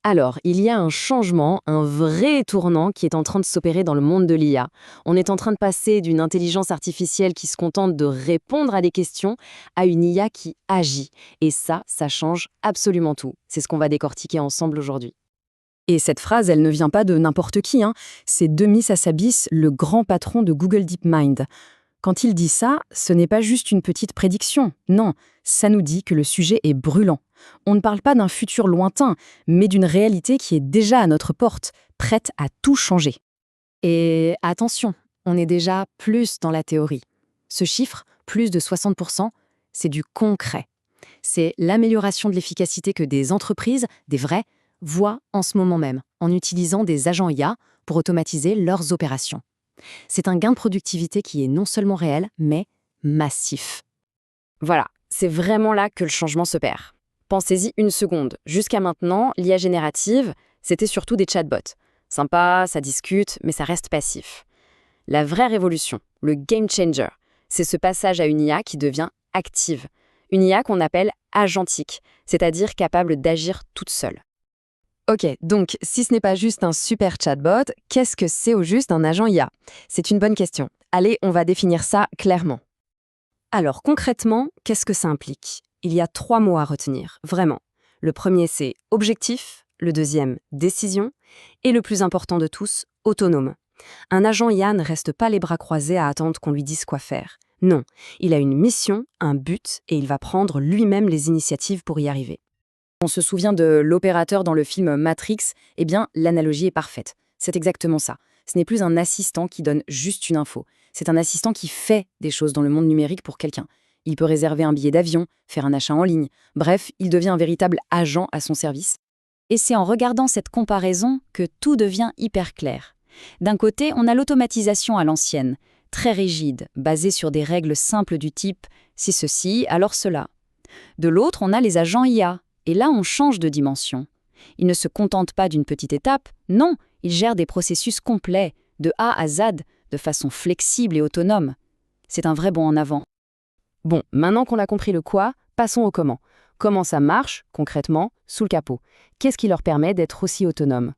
Alors, il y a un changement, un vrai tournant qui est en train de s'opérer dans le monde de l'IA. On est en train de passer d'une intelligence artificielle qui se contente de répondre à des questions à une IA qui agit. Et ça change absolument tout. C'est ce qu'on va décortiquer ensemble aujourd'hui. Et cette phrase, elle ne vient pas de n'importe qui, hein. C'est Demis Hassabis, le grand patron de Google DeepMind. Quand il dit ça, ce n'est pas juste une petite prédiction. Non, ça nous dit que le sujet est brûlant. On ne parle pas d'un futur lointain, mais d'une réalité qui est déjà à notre porte, prête à tout changer. Et attention, on est déjà plus dans la théorie. Ce chiffre, plus de 60%, c'est du concret. C'est l'amélioration de l'efficacité que des entreprises, des vraies, voient en ce moment même, en utilisant des agents IA pour automatiser leurs opérations. C'est un gain de productivité qui est non seulement réel, mais massif. Voilà, c'est vraiment là que le changement s'opère. Pensez-y une seconde. Jusqu'à maintenant, l'IA générative, c'était surtout des chatbots. Sympa, ça discute, mais ça reste passif. La vraie révolution, le game changer, c'est ce passage à une IA qui devient active. Une IA qu'on appelle agentique, c'est-à-dire capable d'agir toute seule. Ok, donc si ce n'est pas juste un super chatbot, qu'est-ce que c'est au juste un agent IA? C'est une bonne question. Allez, on va définir ça clairement. Alors concrètement, qu'est-ce que ça implique? Il y a 3 mots à retenir, vraiment. Le premier, c'est objectif, le deuxième, décision, et le plus important de tous, autonome. Un agent IA ne reste pas les bras croisés à attendre qu'on lui dise quoi faire. Non, il a une mission, un but, et il va prendre lui-même les initiatives pour y arriver. On se souvient de l'opérateur dans le film Matrix, eh bien, l'analogie est parfaite. C'est exactement ça. Ce n'est plus un assistant qui donne juste une info. C'est un assistant qui fait des choses dans le monde numérique pour quelqu'un. Il peut réserver un billet d'avion, faire un achat en ligne. Bref, il devient un véritable agent à son service. Et c'est en regardant cette comparaison que tout devient hyper clair. D'un côté, on a l'automatisation à l'ancienne, très rigide, basée sur des règles simples du type « c'est ceci, alors cela ». De l'autre, on a les agents IA. Et là, on change de dimension. Ils ne se contentent pas d'une petite étape, non, ils gèrent des processus complets, de A à Z, de façon flexible et autonome. C'est un vrai bond en avant. Bon, maintenant qu'on a compris le quoi, passons au comment. Comment ça marche, concrètement, sous le capot? Qu'est-ce qui leur permet d'être aussi autonomes?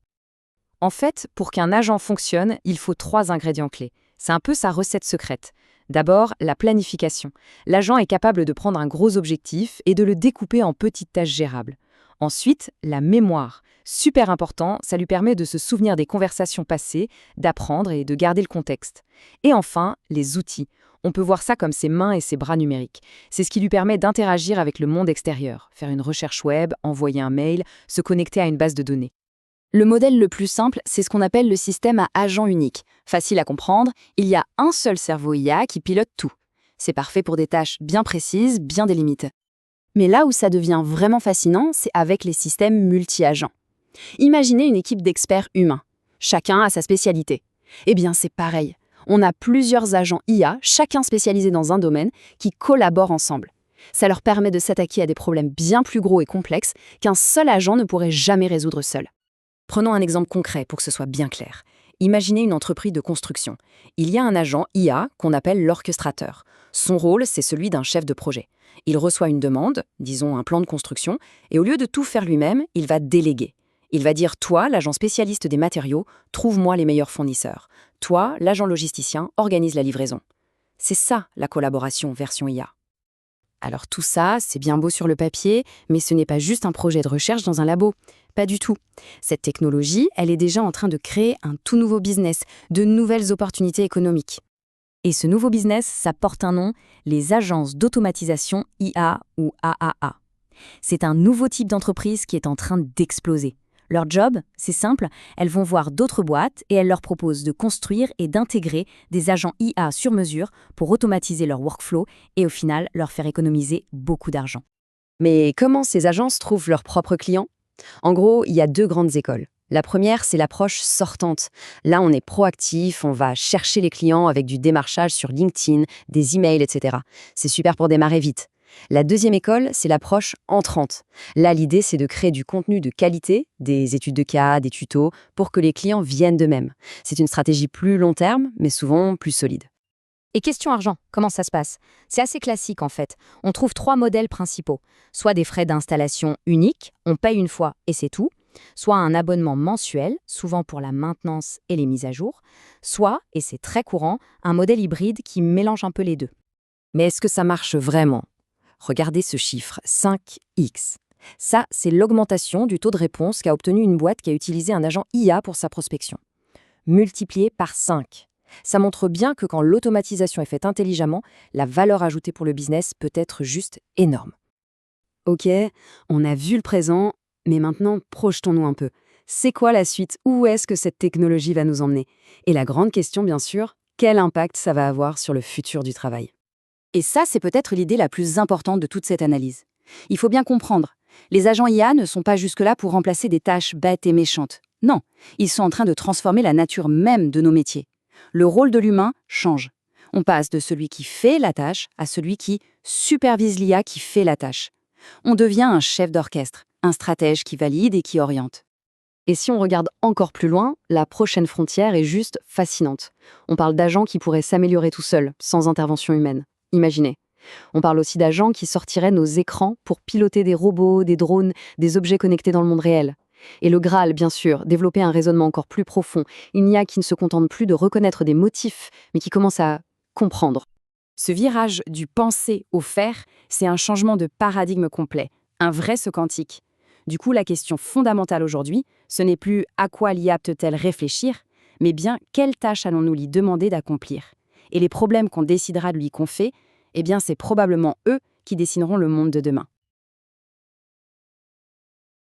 En fait, pour qu'un agent fonctionne, il faut 3 ingrédients clés. C'est un peu sa recette secrète. D'abord, la planification. L'agent est capable de prendre un gros objectif et de le découper en petites tâches gérables. Ensuite, la mémoire. Super important, ça lui permet de se souvenir des conversations passées, d'apprendre et de garder le contexte. Et enfin, les outils. On peut voir ça comme ses mains et ses bras numériques. C'est ce qui lui permet d'interagir avec le monde extérieur, faire une recherche web, envoyer un mail, se connecter à une base de données. Le modèle le plus simple, c'est ce qu'on appelle le système à agent unique. Facile à comprendre, il y a un seul cerveau IA qui pilote tout. C'est parfait pour des tâches bien précises, bien délimitées. Mais là où ça devient vraiment fascinant, c'est avec les systèmes multi-agents. Imaginez une équipe d'experts humains. Chacun a sa spécialité. Eh bien, c'est pareil. On a plusieurs agents IA, chacun spécialisé dans un domaine, qui collaborent ensemble. Ça leur permet de s'attaquer à des problèmes bien plus gros et complexes qu'un seul agent ne pourrait jamais résoudre seul. Prenons un exemple concret pour que ce soit bien clair. Imaginez une entreprise de construction. Il y a un agent IA qu'on appelle l'orchestrateur. Son rôle, c'est celui d'un chef de projet. Il reçoit une demande, disons un plan de construction, et au lieu de tout faire lui-même, il va déléguer. Il va dire « Toi, l'agent spécialiste des matériaux, trouve-moi les meilleurs fournisseurs. Toi, l'agent logisticien, organise la livraison. » C'est ça, la collaboration version IA. Alors tout ça, c'est bien beau sur le papier, mais ce n'est pas juste un projet de recherche dans un labo. Pas du tout. Cette technologie, elle est déjà en train de créer un tout nouveau business, de nouvelles opportunités économiques. Et ce nouveau business, ça porte un nom, les agences d'automatisation IA ou AAA. C'est un nouveau type d'entreprise qui est en train d'exploser. Leur job, c'est simple, elles vont voir d'autres boîtes et elles leur proposent de construire et d'intégrer des agents IA sur mesure pour automatiser leur workflow et au final leur faire économiser beaucoup d'argent. Mais comment ces agences trouvent leurs propres clients? En gros, il y a 2 grandes écoles. La première, c'est l'approche sortante. Là, on est proactif, on va chercher les clients avec du démarchage sur LinkedIn, des emails, etc. C'est super pour démarrer vite. La deuxième école, c'est l'approche entrante. Là, l'idée, c'est de créer du contenu de qualité, des études de cas, des tutos, pour que les clients viennent d'eux-mêmes. C'est une stratégie plus long terme, mais souvent plus solide. Et question argent, comment ça se passe? C'est assez classique en fait. On trouve 3 modèles principaux. Soit des frais d'installation uniques, on paye une fois et c'est tout. Soit un abonnement mensuel, souvent pour la maintenance et les mises à jour, soit, et c'est très courant, un modèle hybride qui mélange un peu les deux. Mais est-ce que ça marche vraiment? Regardez ce chiffre, 5x. Ça, c'est l'augmentation du taux de réponse qu'a obtenu une boîte qui a utilisé un agent IA pour sa prospection. Multiplié par 5. Ça montre bien que quand l'automatisation est faite intelligemment, la valeur ajoutée pour le business peut être juste énorme. Ok, on a vu le présent, mais maintenant, projetons-nous un peu. C'est quoi la suite? Où est-ce que cette technologie va nous emmener? Et la grande question, bien sûr, quel impact ça va avoir sur le futur du travail? Et ça, c'est peut-être l'idée la plus importante de toute cette analyse. Il faut bien comprendre, les agents IA ne sont pas jusque-là pour remplacer des tâches bêtes et méchantes. Non, ils sont en train de transformer la nature même de nos métiers. Le rôle de l'humain change. On passe de celui qui fait la tâche à celui qui supervise l'IA qui fait la tâche. On devient un chef d'orchestre, un stratège qui valide et qui oriente. Et si on regarde encore plus loin, la prochaine frontière est juste fascinante. On parle d'agents qui pourraient s'améliorer tout seuls, sans intervention humaine. Imaginez. On parle aussi d'agents qui sortiraient nos écrans pour piloter des robots, des drones, des objets connectés dans le monde réel. Et le Graal, bien sûr, développer un raisonnement encore plus profond, une IA qui ne se contente plus de reconnaître des motifs, mais qui commence à comprendre. Ce virage du penser au faire, c'est un changement de paradigme complet, un vrai saut quantique. Du coup, la question fondamentale aujourd'hui, ce n'est plus à quoi l'IA peut-elle réfléchir, mais bien quelles tâches allons-nous lui demander d'accomplir. Et les problèmes qu'on décidera de lui confier, eh bien c'est probablement eux qui dessineront le monde de demain.